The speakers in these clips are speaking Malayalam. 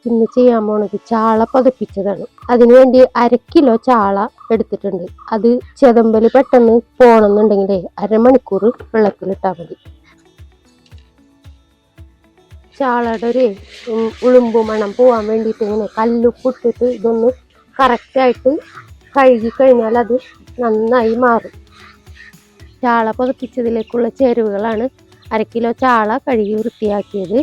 ഇന്ന് ചെയ്യാൻ പോണത് ചാള പതപ്പിച്ചതാണ്. അതിനുവേണ്ടി 1/2 കിലോ ചാള എടുത്തിട്ടുണ്ട്. അത് ചെതമ്പൽ പെട്ടെന്ന് പോണമെന്നുണ്ടെങ്കിലേ അരമണിക്കൂർ വെള്ളത്തിലിട്ടാൽ മതി. ചാളയുടെ ഒരു ഉളുമ്പു മണം പോവാൻ വേണ്ടിയിട്ട് ഇങ്ങനെ കല്ലുപ്പിട്ടിട്ട് ഇതൊന്ന് കറക്റ്റായിട്ട് കഴുകി കഴിഞ്ഞാൽ അത് നന്നായി മാറും. ചാള പതപ്പിച്ചതിലേക്കുള്ള ചേരുവകളാണ് 1/2 കിലോ ചാള കഴുകി വൃത്തിയാക്കിയത്.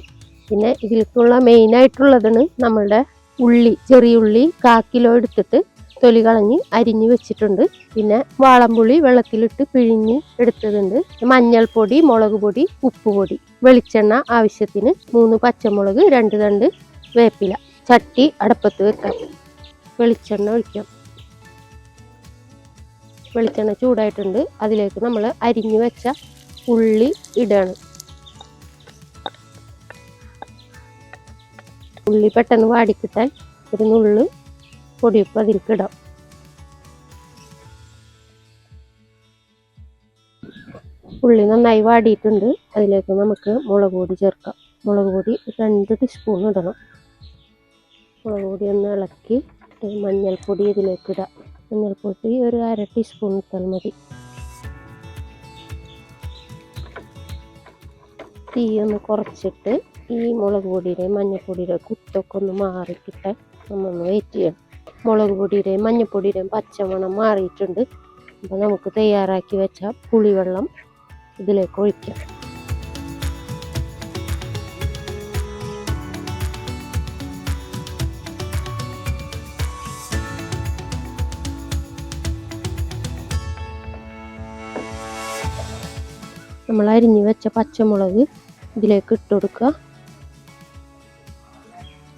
പിന്നെ ഇതിലേക്കുള്ള മെയിനായിട്ടുള്ളതാണ് നമ്മളുടെ ഉള്ളി, ചെറിയ ഉള്ളി 1/4 കിലോ എടുത്തിട്ട് തൊലി കളഞ്ഞ് അരിഞ്ഞ് വെച്ചിട്ടുണ്ട്. പിന്നെ വാളംപുളി വെള്ളത്തിലിട്ട് പിഴിഞ്ഞ് എടുത്തതുണ്ട്. മഞ്ഞൾപ്പൊടി, മുളക് പൊടി, ഉപ്പുപൊടി, വെളിച്ചെണ്ണ ആവശ്യത്തിന്, 3 പച്ചമുളക്, 2 തണ്ട് വേപ്പില. ചട്ടി അടുപ്പത്ത് വെക്കാം. വെളിച്ചെണ്ണ ഒഴിക്കാം. വെളിച്ചെണ്ണ ചൂടായിട്ടുണ്ട്. അതിലേക്ക് നമ്മൾ അരിഞ്ഞു വെച്ച ഉള്ളി ഇടാണ്. ഉള്ളി പെട്ടെന്ന് വാടിക്കിട്ടാൻ ഒരു നുള്ളു പൊടിയുപ്പ് അതിലേക്ക് ഇടാം. ഉള്ളി നന്നായി വാടിയിട്ടുണ്ട്. അതിലേക്ക് നമുക്ക് മുളക് പൊടി ചേർക്കാം. മുളക് പൊടി 2 ടീസ്പൂൺ ഇടണം. മുളക് പൊടി ഒന്ന് ഇളക്കി മഞ്ഞൾപ്പൊടി ഇതിലേക്ക് ഇടാം. മഞ്ഞൾപ്പൊടി ഒരു 1/2 ടീസ്പൂൺ ഇട്ടാൽ മതി. തീ ഒന്ന് കുറച്ചിട്ട് ഈ മുളക് പൊടിയുടെയും മഞ്ഞൾപ്പൊടിയുടെയും കുത്തൊക്കെ ഒന്ന് മാറിക്കിട്ടാൻ നമ്മളൊന്ന് വെയിറ്റ് ചെയ്യണം. മുളക് പൊടിയുടെയും മഞ്ഞൾപ്പൊടിയുടെയും പച്ചമണം മാറിയിട്ടുണ്ട്. അപ്പോൾ നമുക്ക് തയ്യാറാക്കി വെച്ച പുളിവെള്ളം ഇതിലേക്ക് ഒഴിക്കാം. നമ്മൾ അരിഞ്ഞു വെച്ച പച്ചമുളക് ഇതിലേക്ക് ഇട്ട് കൊടുക്കുക.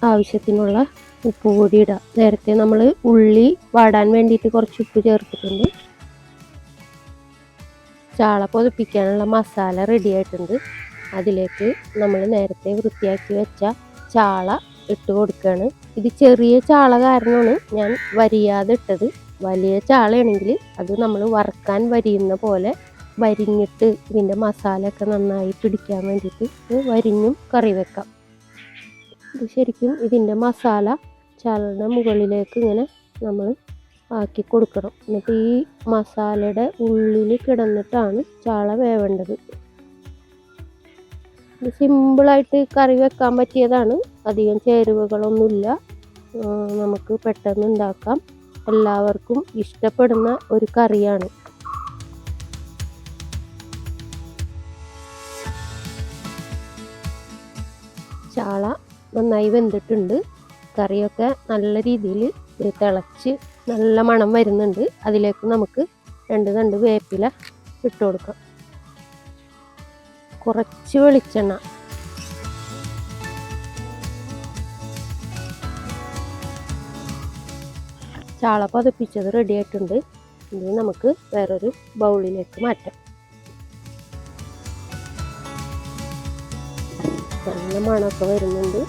ആവശ്യത്തിനുള്ള ഉപ്പ് കൂടി ഇടാം. നേരത്തെ നമ്മൾ ഉള്ളി വാടാൻ വേണ്ടിയിട്ട് കുറച്ച് ഉപ്പ് ചേർത്തിട്ടുണ്ട്. ചാള പൊതിപ്പിക്കാനുള്ള മസാല റെഡി ആയിട്ടുണ്ട്. അതിലേക്ക് നമ്മൾ നേരത്തെ വൃത്തിയാക്കി വെച്ച ചാള ഇട്ട് കൊടുക്കുകയാണ്. ഇത് ചെറിയ ചാള കാരണമാണ് ഞാൻ വരിയാതെ ഇട്ടത്. വലിയ ചാളയാണെങ്കിൽ അത് നമ്മൾ വറുക്കാൻ വരിയുന്ന പോലെ വരിഞ്ഞിട്ട് ഇതിൻ്റെ മസാലയൊക്കെ നന്നായി പിടിക്കാൻ വേണ്ടിയിട്ട് വരിഞ്ഞും കറി വെക്കാം. ഇത് ശരിക്കും ഇതിൻ്റെ മസാല ചാളയുടെ മുകളിലേക്ക് ഇങ്ങനെ നമ്മൾ ആക്കി കൊടുക്കണം. എന്നിട്ട് ഈ മസാലയുടെ ഉള്ളിൽ കിടന്നിട്ടാണ് ചാള വേവേണ്ടത്. ഇത് സിമ്പിളായിട്ട് കറി വെക്കാൻ പറ്റിയതാണ്. അധികം ചേരുവകളൊന്നുമില്ല. നമുക്ക് പെട്ടെന്ന് ഉണ്ടാക്കാം. എല്ലാവർക്കും ഇഷ്ടപ്പെടുന്ന ഒരു കറിയാണ്. ചാള നന്നായി വെന്തിട്ടുണ്ട്. കറിയൊക്കെ നല്ല രീതിയിൽ തിളച്ച് നല്ല മണം വരുന്നുണ്ട്. അതിലേക്ക് നമുക്ക് 2 തണ്ട് വേപ്പില ഇട്ട് കൊടുക്കാം. കുറച്ച് വെളിച്ചെണ്ണ. ചാള പതപ്പിച്ചത് റെഡി ആയിട്ടുണ്ട്. ഇത് നമുക്ക് വേറൊരു ബൗളിലേക്ക് മാറ്റാം. നല്ല മണമൊക്കെ വരുന്നുണ്ട്.